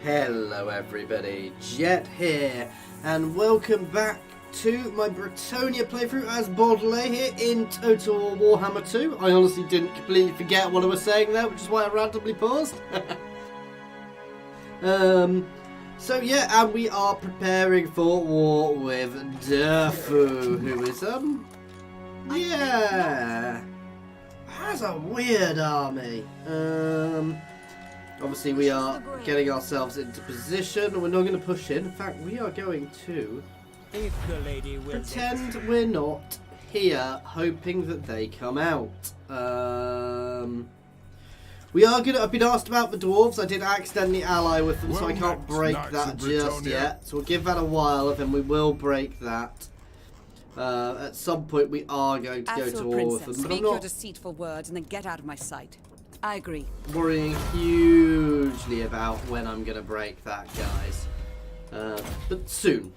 Hello everybody, Jet here, and welcome back to my Bretonnia playthrough as Bordeleaux here in Total Warhammer 2. I honestly didn't completely forget what I was saying there, which is why I randomly paused. So yeah, and we are preparing for war with Durfu, who is, has a weird army. Obviously we are getting ourselves into position. We're not going to push in. In fact, we are going to pretend we're not here, hoping that they come out. We are going to... I've been asked about the dwarves. I did accidentally ally with them, so I can't break that just yet. So we'll give that a while, and then we will break that. At some point, we are going to go to war with them. But Speak your deceitful words and then get out of my sight. I agree. Worrying hugely about when I'm going to break that, guys. But soon.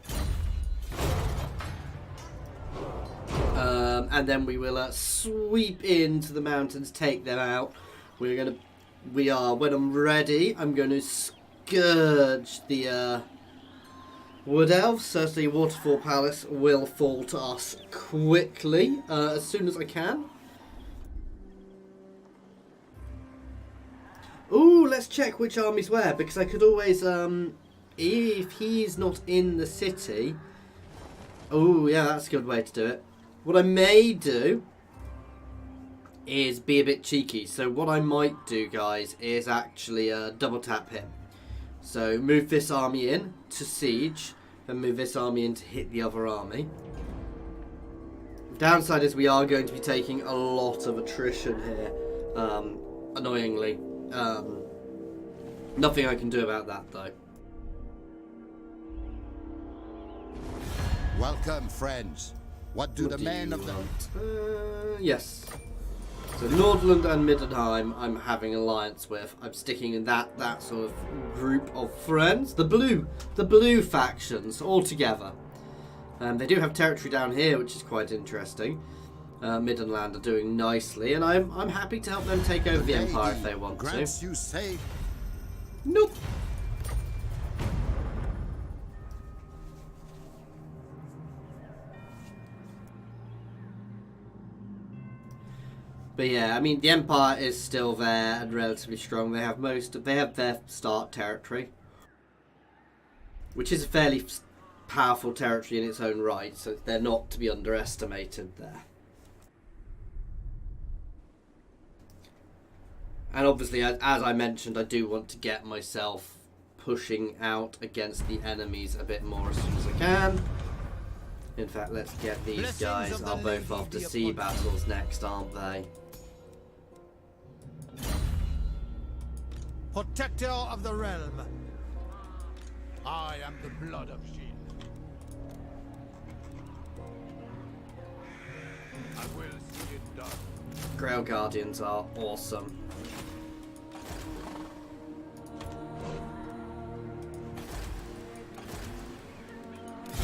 And then we will sweep into the mountains, take them out. When I'm ready, I'm going to scourge the Wood Elves. Certainly Waterfall Palace will fall to us quickly, as soon as I can. Ooh, let's check which army's where, because I could always, if he's not in the city... Ooh, yeah, that's a good way to do it. What I may do is be a bit cheeky. So what I might do, guys, is actually double tap him. So move this army in to siege, and move this army in to hit the other army. The downside is we are going to be taking a lot of attrition here, annoyingly. Nothing I can do about that, though. Welcome, friends. What do the men of the... Yes. So Nordland and Middenheim I'm having alliance with. I'm sticking in that sort of group of friends. The blue factions all together. They do have territory down here, which is quite interesting. Middenland are doing nicely, and I'm happy to help them take over the Empire if they want to. You say? Nope. But yeah, I mean the Empire is still there and relatively strong. They have their start territory, which is a fairly powerful territory in its own right, so they're not to be underestimated there. And obviously, as I mentioned, I do want to get myself pushing out against the enemies a bit more as soon as I can. In fact, let's get these guys. Are both after sea battles next, aren't they? Protector of the realm. I am the blood of Shield. I will see it done. Grail Guardians are awesome.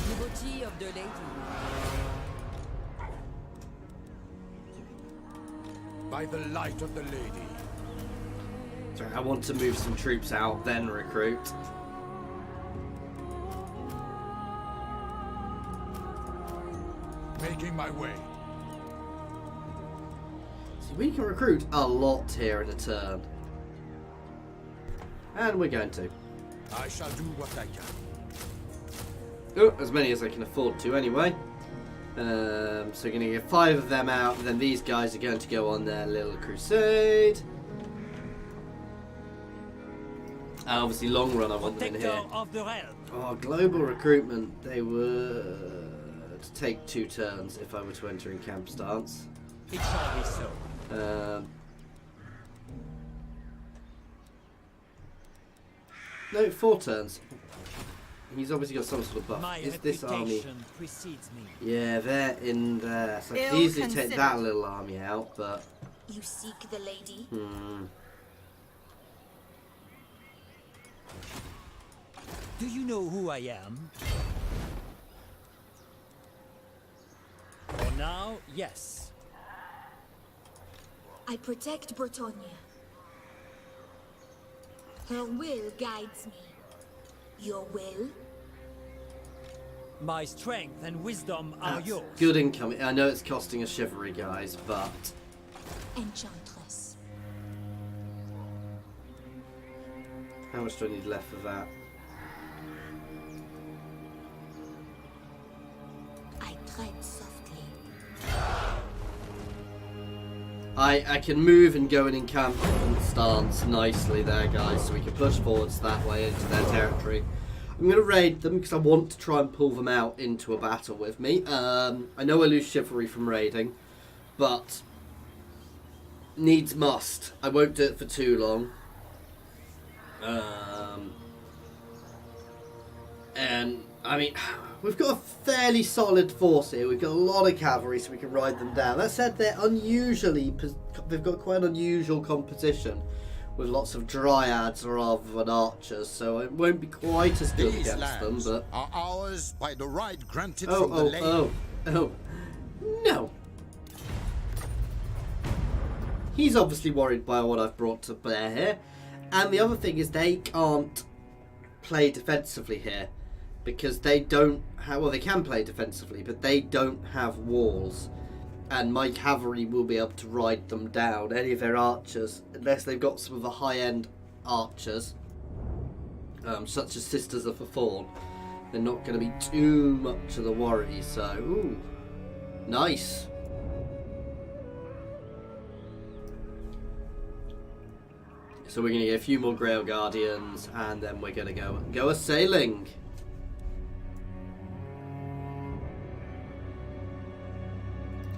Devotee of the lady. By the light of the lady. Sorry, I want to move some troops out, then recruit. Making my way. See, we can recruit a lot here in a turn. And we're going to. I shall do what I can. Oh, as many as I can afford to anyway. So we're going to get 5 of them out, and then these guys are going to go on their little crusade. And obviously long run I want them in here. Oh, global recruitment. They were to take 2 turns if I were to enter in camp stance. It shall be so. No, 4 turns. He's obviously got some sort of buff. My Is this army? precedes me. Yeah, they're in there. So I could easily take that little army out, but... You seek the lady? Do you know who I am? For now, yes. I protect Bretonnia. Her will guides me. Your will? My strength and wisdom are That's yours. good income. I know it's costing a chivalry, guys, but Enchantress. how much do I need left for that? I tread softly. I can move and go in encampment stance nicely there, guys, so we can push forwards that way into their territory. I'm going to raid them because I want to try and pull them out into a battle with me. I know I lose chivalry from raiding, but needs must. I won't do it for too long. And, I mean, we've got a fairly solid force here. We've got a lot of cavalry, so we can ride them down. That said, they've got quite an unusual composition, with lots of dryads rather than archers, so it won't be quite as good These against them, lands but... are ours by the right granted from the lady. No. He's obviously worried by what I've brought to bear here. And the other thing is they can't play defensively here, because they don't have... Well, they can play defensively, but they don't have walls. And my cavalry will be able to ride them down, any of their archers, unless they've got some of the high-end archers, such as Sisters of the Fawn. They're not going to be too much of the worry, so, ooh, nice. So we're going to get a few more Grail Guardians, and then we're going to go a-sailing.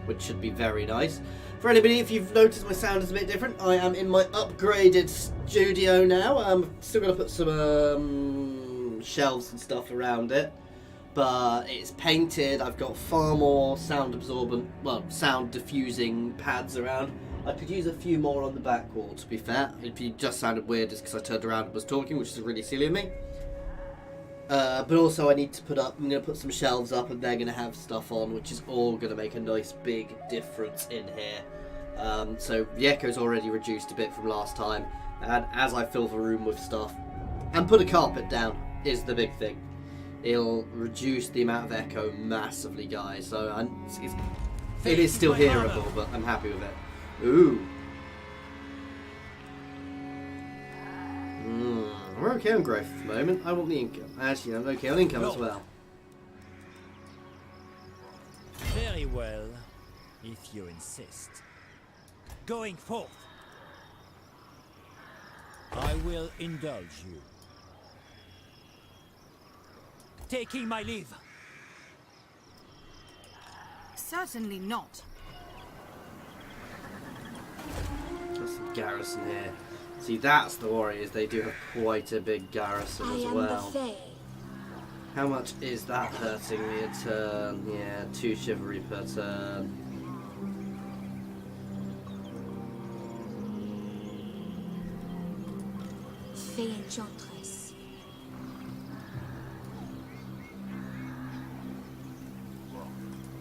Which should be very nice. For anybody, if you've noticed my sound is a bit different, I am in my upgraded studio now. I'm still going to put some shelves and stuff around it, but it's painted. I've got far more sound absorbent, well, sound diffusing pads around. I could use a few more on the back wall, to be fair. If you just sounded weird, it's because I turned around and was talking, which is really silly of me. But also I need to I'm going to put some shelves up, and they're going to have stuff on, which is all going to make a nice big difference in here. So the echo's already reduced a bit from last time, and as I fill the room with stuff, and put a carpet down is the big thing. It'll reduce the amount of echo massively, guys, so it is still hearable, but I'm happy with it. Ooh. We're okay on growth at the moment. I want the income. Actually, I'm okay on income as well. Very well, if you insist. Going forth. I will indulge you. Taking my leave. Certainly not. There's a garrison here. See, that's the worry, is they do have quite a big garrison as well. How much is that hurting me a turn? Yeah, 2 chivalry per turn. Fée Enchantress.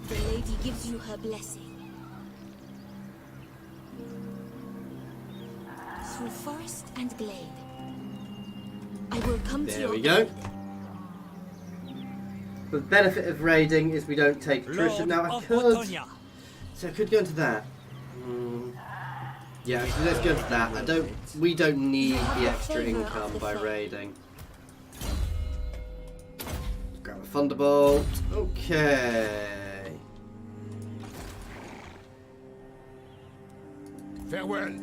The lady gives you her blessing. Through forest and glade, I will come to There your we go. aid. The benefit of raiding is we don't take attrition. Now I could... Bretonnia. So I could go into that. Yeah, actually, let's go into that. We don't need the extra income by raiding. Grab a thunderbolt. Okay. Farewell.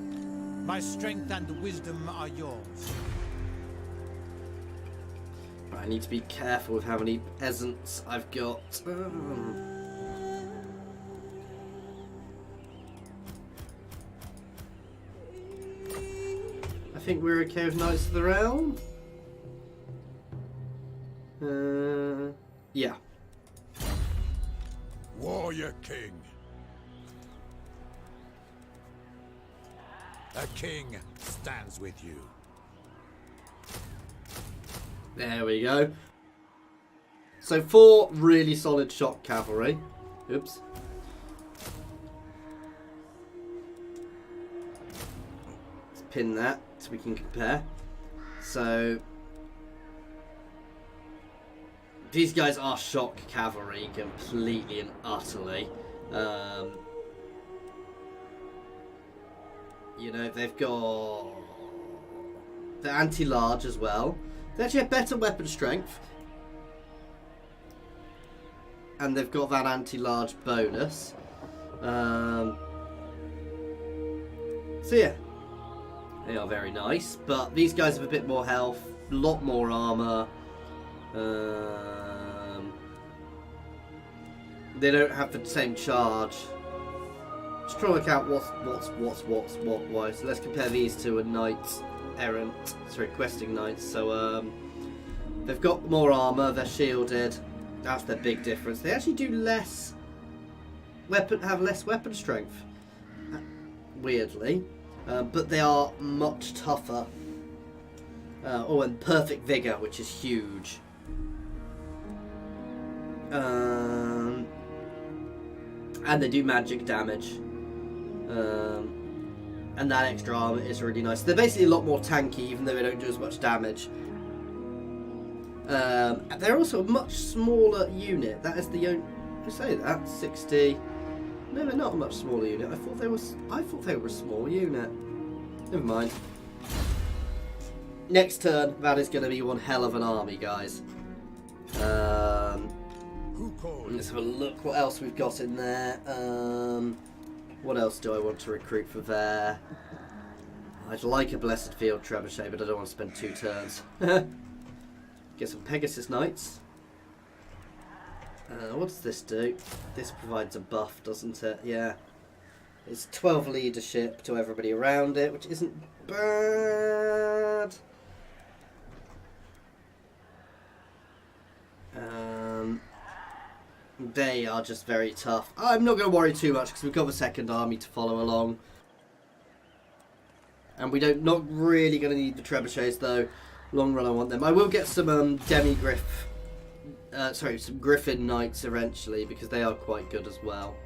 My strength and wisdom are yours. Right, I need to be careful with how many peasants I've got. I think we're okay with Knights of the Realm. Yeah. Warrior King. A king stands with you. There we go. So 4 really solid shock cavalry. Oops. Let's pin that so we can compare. So These guys are shock cavalry completely and utterly. You know, they've got the anti-large as well. They actually have better weapon strength. And they've got that anti-large bonus. So yeah, they are very nice. But these guys have a bit more health, a lot more armor. They don't have the same charge. Just trying to work out what. So let's compare these to a knight errant, questing knights. So they've got more armor. They're shielded. That's their big difference. They actually do less have less weapon strength, weirdly, but they are much tougher. And perfect vigor, which is huge. And they do magic damage. And that extra armor is really nice. They're basically a lot more tanky, even though they don't do as much damage. They're also a much smaller unit. That is the only. I say that 60. No, they're not a much smaller unit. I thought they were a small unit. Never mind. Next turn, that is going to be one hell of an army, guys. Let's have a look what else we've got in there. What else do I want to recruit for there? I'd like a Blessed Field Trebuchet, but I don't want to spend 2 turns. Get some Pegasus Knights. What does this do? This provides a buff, doesn't it? Yeah. It's 12 leadership to everybody around it, which isn't bad. They are just very tough. I'm not going to worry too much because we've got the second army to follow along. And we don't not really going to need the trebuchets though. Long run I want them. I will get some some Griffin Knights eventually because they are quite good as well.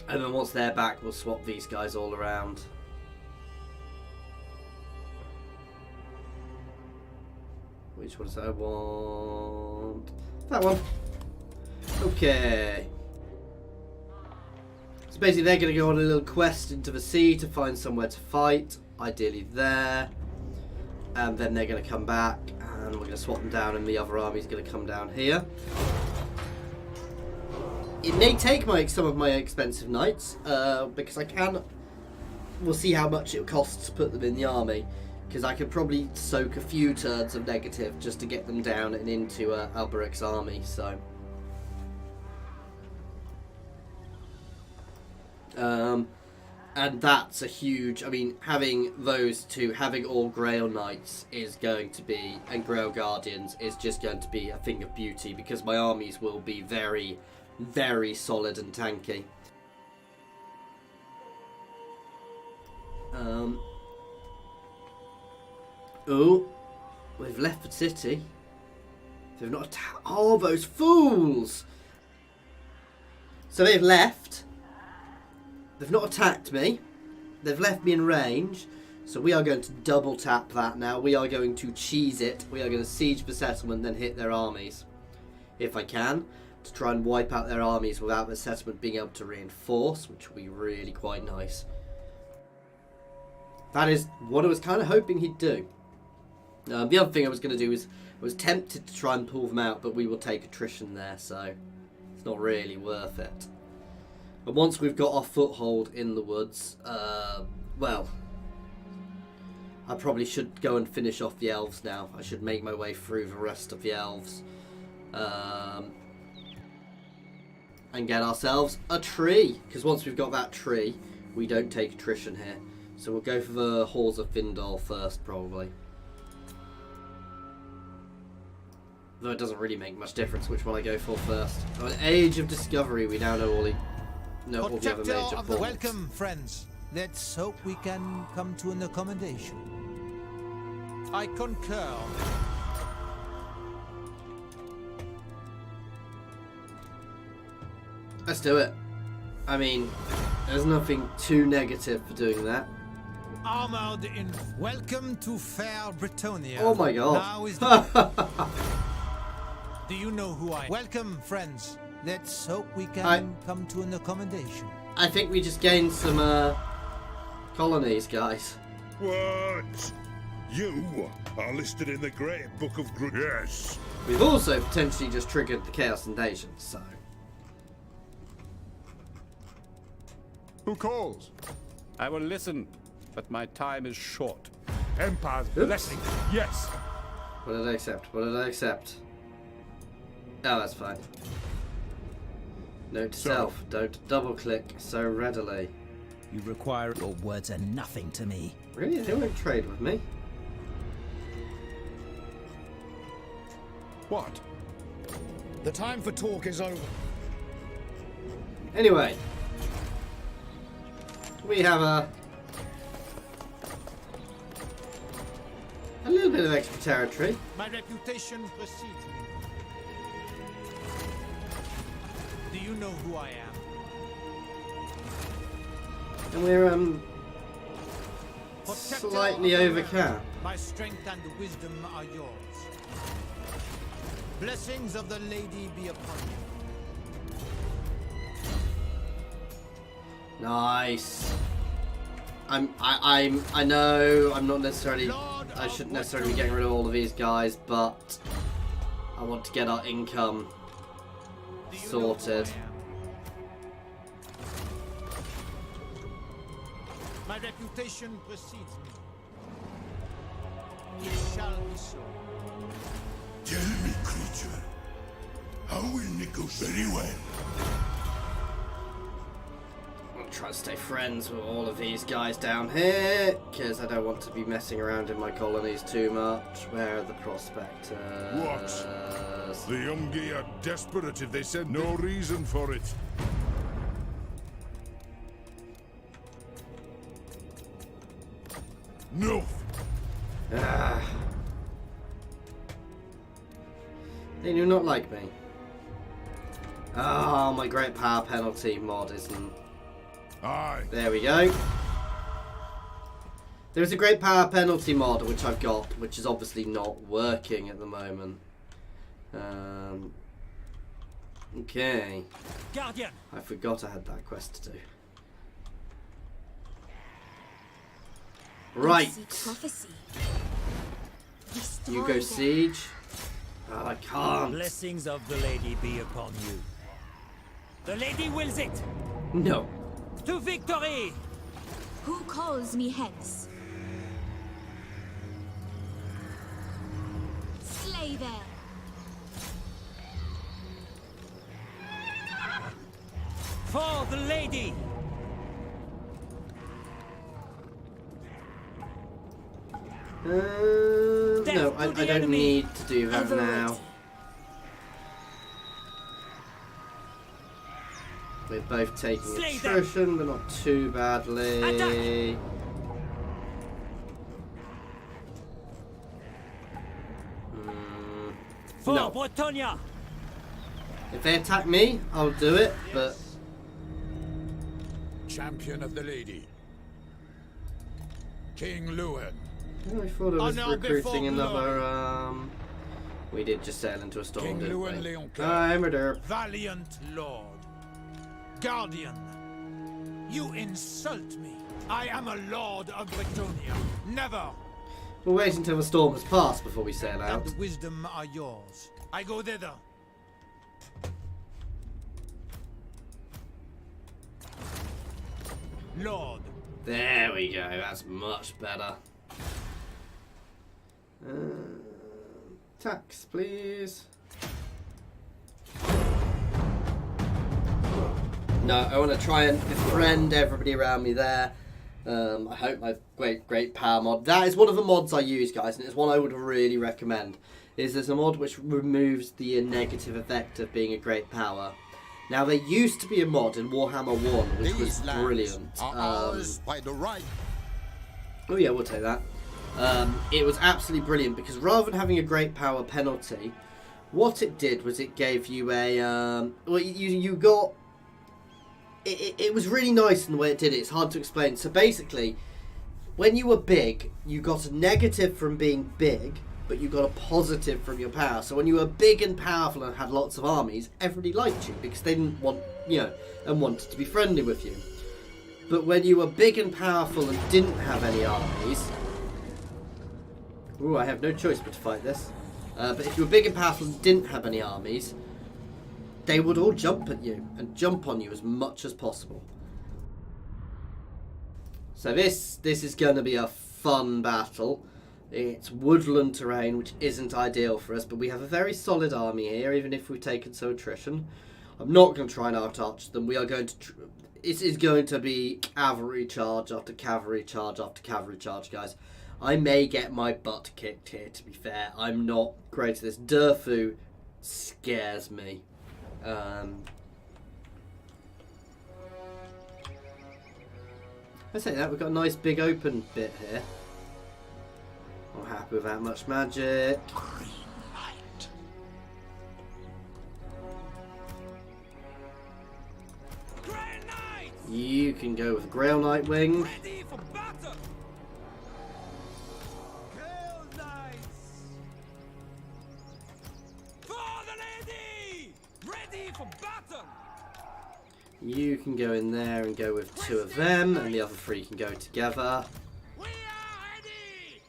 And then once they're back we'll swap these guys all around. Which one does I want? That one. Okay. So basically they're going to go on a little quest into the sea to find somewhere to fight. Ideally there. And then they're going to come back and we're going to swap them down and the other army's going to come down here. It may take some of my expensive knights because I can... We'll see how much it costs to put them in the army. Because I could probably soak a few turns of negative just to get them down and into Alberic's army, so... and that's a huge... I mean, having those two, having all Grail Knights is going to be... and Grail Guardians is just going to be a thing of beauty, because my armies will be very, very solid and tanky. Oh, we've left the city. They've not attacked. Oh, those fools! So they've left. They've not attacked me. They've left me in range. So we are going to double tap that now. We are going to cheese it. We are going to siege the settlement, then hit their armies. If I can. To try and wipe out their armies without the settlement being able to reinforce, which would be really quite nice. That is what I was kind of hoping he'd do. The other thing I was going to do was tempted to try and pull them out, but we will take attrition there, so it's not really worth it. And once we've got our foothold in the woods, well, I probably should go and finish off the elves now. I should make my way through the rest of the elves and get ourselves a tree, because once we've got that tree, we don't take attrition here. So we'll go for the Halls of Findal first, probably. Though it doesn't really make much difference which one I go for first. So an Age of Discovery, we now know all the other major ports. Welcome, friends. Let's hope we can come to an accommodation. I concur. Let's do it. I mean, there's nothing too negative for doing that. armored in. Welcome to fair Bretonnia. Oh my god. Now is the... Do you know who I am? Welcome, friends. Let's hope we can come to an accommodation. I think we just gained some colonies, guys. What? You are listed in the Great Book of Grudges. Yes. We've also potentially just triggered the Chaos Invasion, so... Who calls? I will listen, but my time is short. Empire's Oops. blessing. Yes. What did I accept? What did I accept? Oh, that's fine. Note to self, don't double click so readily. You require... Your words are nothing to me. Really? They won't trade with me? What? The time for talk is over. Anyway. We have a little bit of extra territory. My reputation precedes me. Do you know who I am? And we're Protector slightly of the over realm. cap. My strength and wisdom are yours. Blessings of the Lady be upon you. Nice. I know I'm not necessarily, I shouldn't necessarily be getting rid of all of these guys, but I want to get our income Do you know sorted. who I am? My reputation precedes me. It shall be so. Tell me, creature. How will negotiate? Very well. I'm trying to stay friends with all of these guys down here, because I don't want to be messing around in my colonies too much. Where are the prospectors? What? The Youngie are desperate if they said no reason for it. No. Ah. They do not like me. Oh, my great power penalty mod isn't... Aye. There we go. There's a great power penalty mod which I've got, which is obviously not working at the moment. Okay. Guardian. I forgot I had that quest to do. Right. Seek prophecy. You Destroy go them. siege. Oh, I can't. Blessings of the lady be upon you. The lady wills it. No. To victory. Who calls me hence? Slay them. For the lady. No, I don't enemy. need to do that Ever now. ready. We're both taking Slay them. attrition, but not too badly. Attack. For No. Bretonnia. If they attack me, I'll do it, but Champion of the lady. King Lewin. I thought I was Honor before recruiting another, glory. we did just sail into a storm, King didn't Lewin we? Leoncoeur. I'm a derp. Valiant Lord. Guardian. You insult me. I am a Lord of Bretonnia. Never. We'll wait until the storm has passed before we sail out. And the wisdom are yours. I go thither. Lord. There we go, that's much better. Tax, please. No, I want to try and befriend everybody around me there. I hope my great power mod. That is one of the mods I use, guys, and it's one I would really recommend. There's a mod which removes the negative effect of being a great power. Now, there used to be a mod in Warhammer 1 which was brilliant. By the right. Oh yeah, we'll take that. It was absolutely brilliant because rather than having a great power penalty, what it did was it gave you a well, you got it was really nice in the way it did it. It's hard to explain. So basically, when you were big, you got a negative from being big, but you got a positive from your power. So when you were big and powerful and had lots of armies, everybody liked you because they didn't want, and wanted to be friendly with you. But when you were big and powerful and didn't have any armies... Ooh, I have no choice but to fight this. But if you were big and powerful and didn't have any armies, they would all jump at you and jump on you as much as possible. So this is going to be a fun battle. It's woodland terrain, which isn't ideal for us, but we have a very solid army here, even if we've taken some attrition. I'm not going to try and out-arch them. We are going to... It is going to be cavalry charge after cavalry charge after cavalry charge, guys. I may get my butt kicked here, to be fair. I'm not great at this. Durfu scares me. I say that, we've got a nice big open bit here. I'm happy with that much magic. You can go with Grail Nightwing. Ready for battle! Grail Knights! For the lady! Ready for battle! You can go in there and go with 2 of them, and the other 3 can go together. We are ready!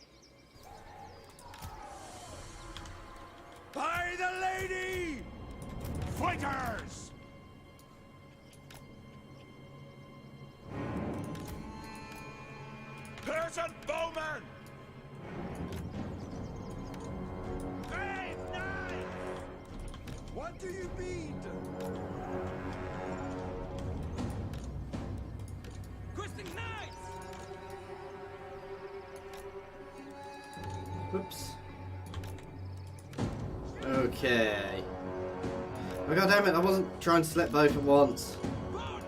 By the lady! Fighters! Peasant bowman! Brave knight! What do you mean? Questing knights! Whoops. Okay. Oh god damn it, I wasn't trying to select both at once. Oh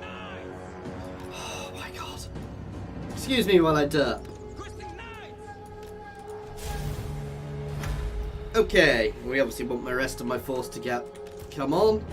my god. Excuse me while I derp. Okay, we obviously want the rest of my force to get... Come on.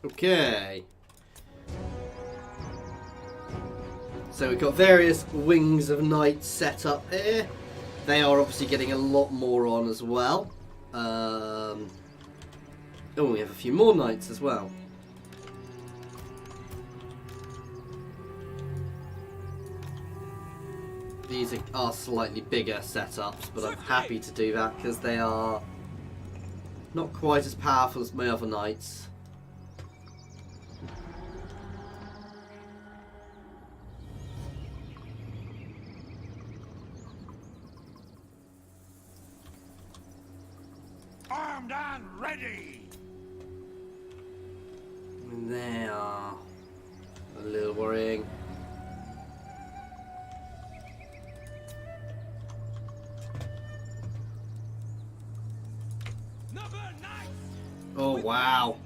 Okay. So we've got various wings of knights set up here. They are obviously getting a lot more on as well. Oh, we have a few more knights as well. These are slightly bigger setups, but I'm happy to do that because they are not quite as powerful as my other knights. Armed and ready! They are a little worrying. Oh wow.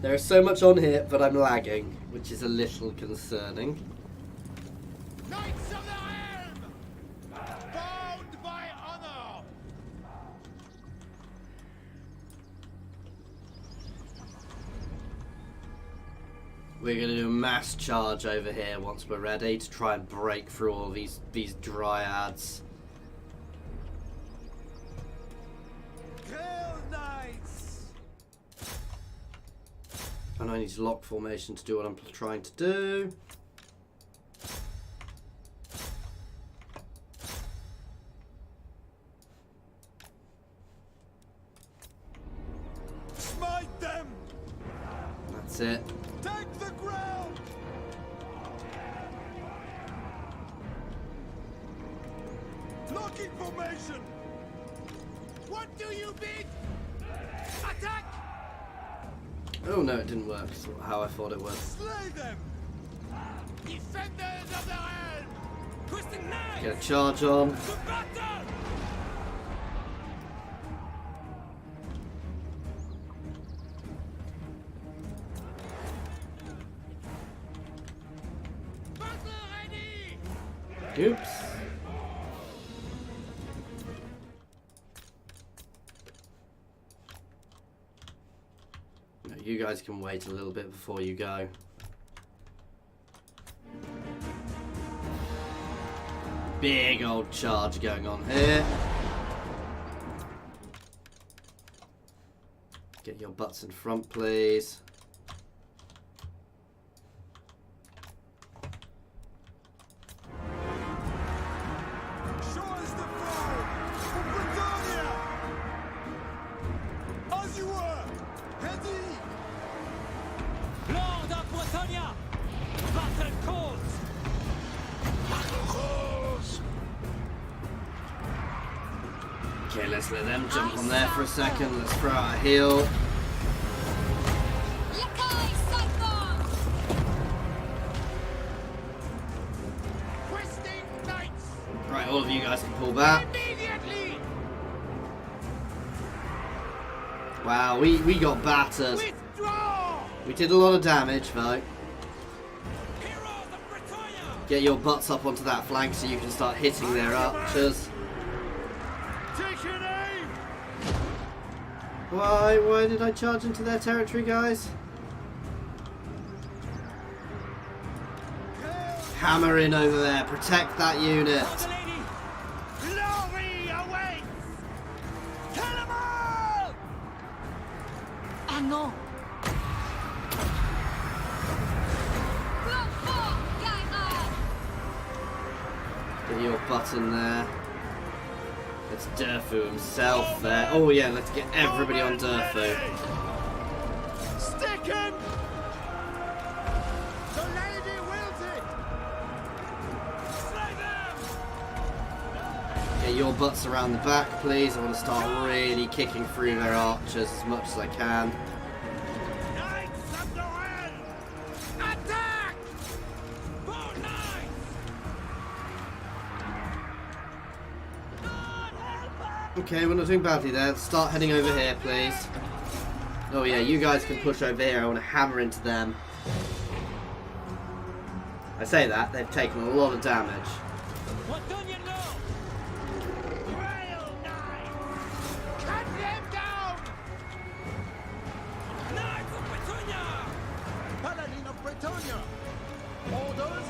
There is so much on here, but I'm lagging, which is a little concerning. Knights of the Helm! Bound by honor! We're going to do a mass charge over here once we're ready to try and break through all these dryads. Grail Knights! And I need to lock formation to do what I'm trying to do. That's it. Take the ground! Locking formation! What do you bid? Attack! Oh no, it didn't work. It's how I thought it would. Slay them! Defenders of the realm! Twisting knives! Get a charge on. To battle! Battle ready! Oops. No, you guys can wait a little bit before you go. Big old charge going on here. Get your butts in front, please. Show us the foe! Bretonnia! As you were! Ready! Lord of Bretonnia! Battle calls! Okay, let's let them jump on there for a second. Let's throw out a heal. Questing knights! Right, all of you guys can pull back. Immediately! Wow, we got battered. Withdraw! We did a lot of damage, though. Heroes of Bretonnia! Get your butts up onto that flank so you can start hitting their archers. Take an aim! Why did I charge into their territory, guys? Hammer in over there. Protect that unit. Glory awaits! Kill them all! Ah non! Get your butt in there. It's Durfu himself there. Oh yeah, let's get everybody on Durfu. Stick him! The lady wills it! Slay them! Get your butts around the back, please. I want to start really kicking through their archers as much as I can. Knights of the realm! Attack! Bow knights! Okay, we're not doing badly there. Let's start heading over here, please. Oh yeah, you guys can push over here. I want to hammer into them. I say that, they've taken a lot of damage. What don't you know? Rail knights! Cut them down! Knights of Bretonnia! Paladin of Bretonnia! Orders?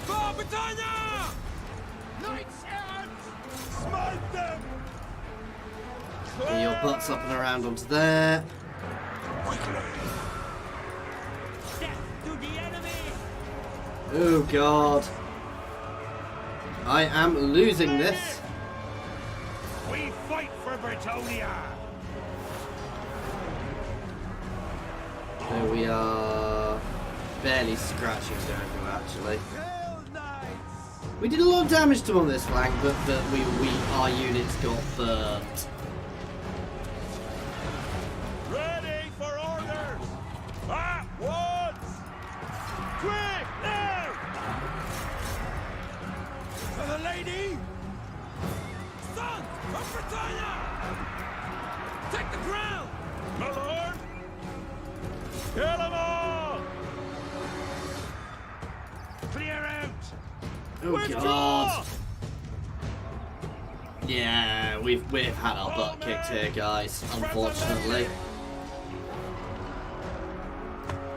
For Bretonnia! Knights errant! Smite them! Get your butts up and around onto there. Death to the enemy! Oh god. I am losing this. We fight for Bretonnia! So we are barely scratching Durfu actually. Hail knights! We did a lot of damage to them on this flank, but our units got burnt. Ready for orders! At once! Quick, now! For the lady! Son of Bretonnia! Take the ground! My lord! Kill them all! Clear out! Oh Withdraw! god. Yeah, we've had our butt kicked here, guys, unfortunately.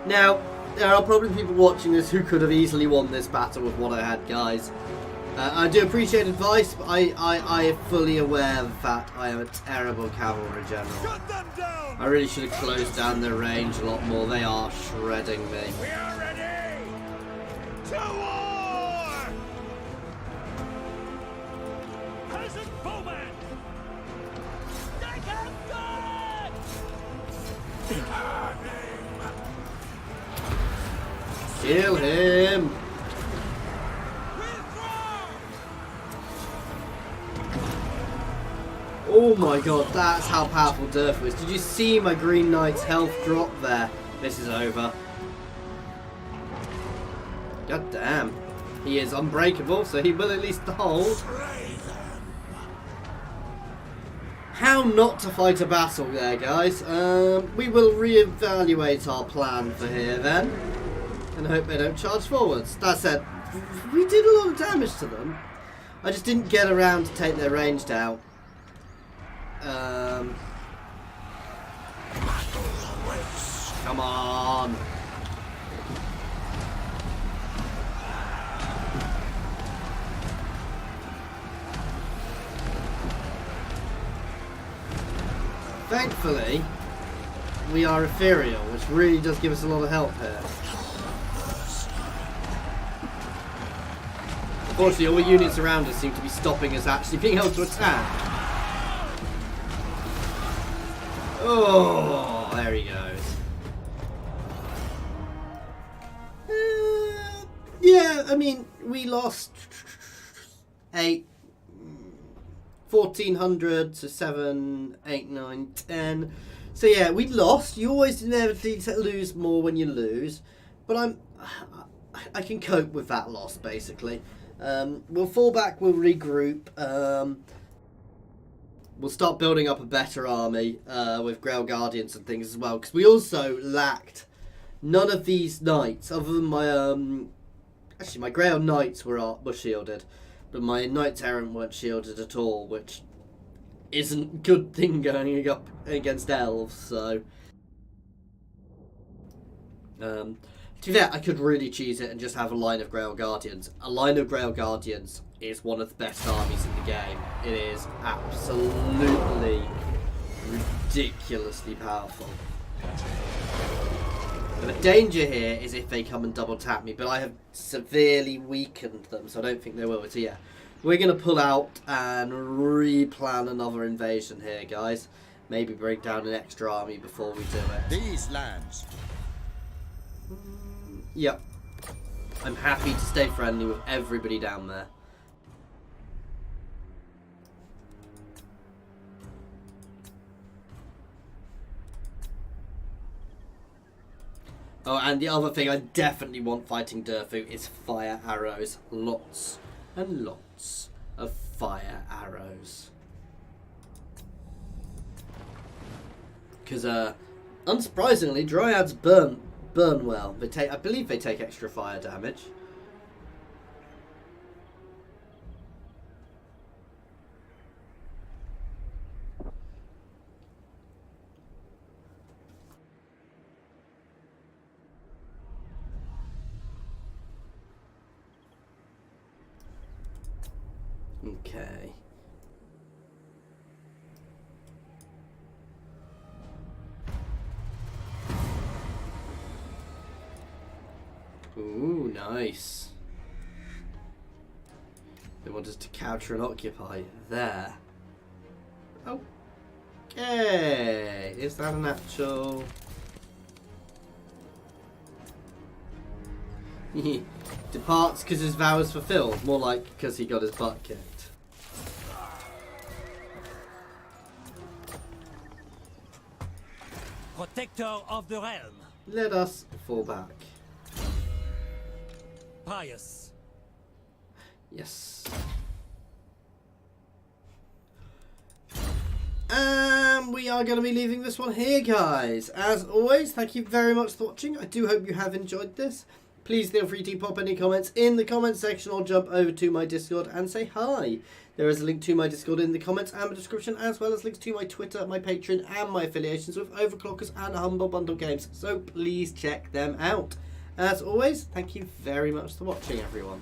Now, there are probably people watching this who could have easily won this battle with what I had, guys. I do appreciate advice, but I am fully aware of the fact I am a terrible cavalry general. Cut them down! I really should have closed down their range a lot more. They are shredding me. We are ready! To war! Peasant bowman! Take him good! Kill him! Oh my god, that's how powerful Durf was. Did you see my Green Knight's health drop there? This is over. God damn. He is unbreakable, so he will at least hold. How not to fight a battle there, guys. We will reevaluate our plan for here then. And hope they don't charge forwards. That said, we did a lot of damage to them. I just didn't get around to take their ranged out. Come on. Thankfully, we are ethereal, which really does give us a lot of help here. Unfortunately, all the units around us seem to be stopping us actually being able to attack. Oh, there he goes. Yeah, I mean, we lost 1,400 to 7, 8, 9, 10. So yeah, we lost. You always inevitably lose more when you lose, but I can cope with that loss basically. We'll fall back. We'll regroup. We'll start building up a better army with Grail Guardians and things as well, because we also lacked none of these knights other than my actually my Grail Knights were shielded, but my Knights Errant weren't shielded at all, which isn't a good thing going up against elves. So to be fair, I could really cheese it and just have a line of Grail Guardians. A line of Grail Guardians is one of the best armies in the game. It is absolutely ridiculously powerful. The danger here is if they come and double tap me, but I have severely weakened them, so I don't think they will. So yeah, we're going to pull out and replan another invasion here, guys. Maybe bring down an extra army before we do it. These lands. Yep. I'm happy to stay friendly with everybody down there. Oh, and the other thing I definitely want fighting Durfu is fire arrows. Lots and lots of fire arrows. Because, unsurprisingly, Dryads burn well. They take, I believe they take extra fire damage. Okay. Ooh, nice. They want us to capture and occupy there. Okay. Is that an actual... Departs because his vow is fulfilled. More like because he got his butt kicked. Protector of the realm. Let us fall back. Pious. Yes. And we are going to be leaving this one here, guys. As always, thank you very much for watching. I do hope you have enjoyed this. Please feel free to pop any comments in the comments section or jump over to my Discord and say hi. There is a link to my Discord in the comments and the description, as well as links to my Twitter, my Patreon, and my affiliations with Overclockers and Humble Bundle Games. So please check them out. As always, thank you very much for watching, everyone.